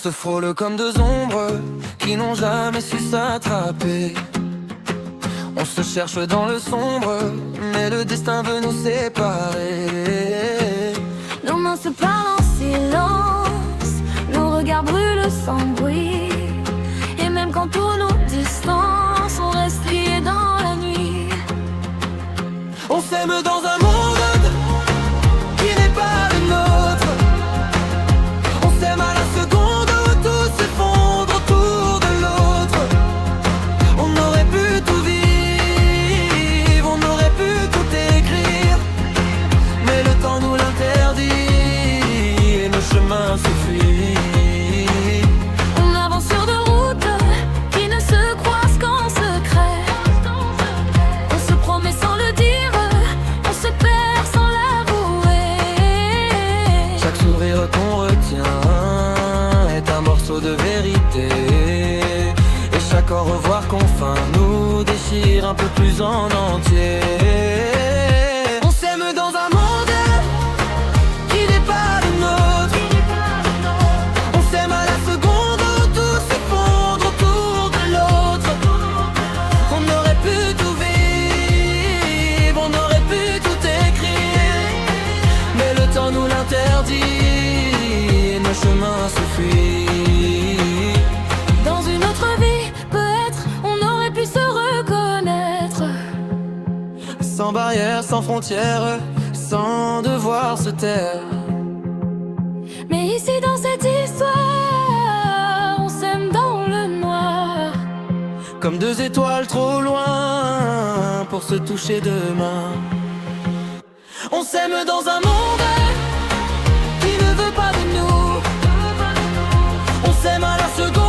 se frôle comme deux ombres qui n'ont jamais su s'attraper. On se cherche dans le sombre, mais le destin veut nous séparer. Nos mains se parlent en silence, nos regards brûlent sans bruit. Et même quand tout nous distance, on reste liés dans la nuit. On s'aime dans un monde qui n'est pas le nôtre. On s'aime à la seconde où tout s'effondre autour de l'autre. On aurait pu tout vivre, on aurait pu tout écrire, mais le temps nous l'interdit et nos chemins se fuient. On avance sur deux routes qui ne se croisent qu'en secret. On se promet sans le dire, on se perd sans l'avouer. Chaque sourire qu'on retient est un morceau de vérité, et chaque au revoir qu'on feint nous déchire un peu plus en entier. On s'aime dans un monde qui n'est pas le nôtre. On s'aime à la seconde où tout s'effondre autour de l'autre. On aurait pu tout vivre, on aurait pu tout écrire, mais le temps nous l'interdit et nos chemins se fuient. Dans une autre vie, peut-être, on aurait pu se reconnaître. Sans barrières, sans frontières, sans devoir se taire. Mais ici dans cette histoire, on s'aime dans le noir. Comme deux étoiles trop loin pour se toucher demain. On s'aime dans un monde qui ne veut pas de nous. On s'aime à la seconde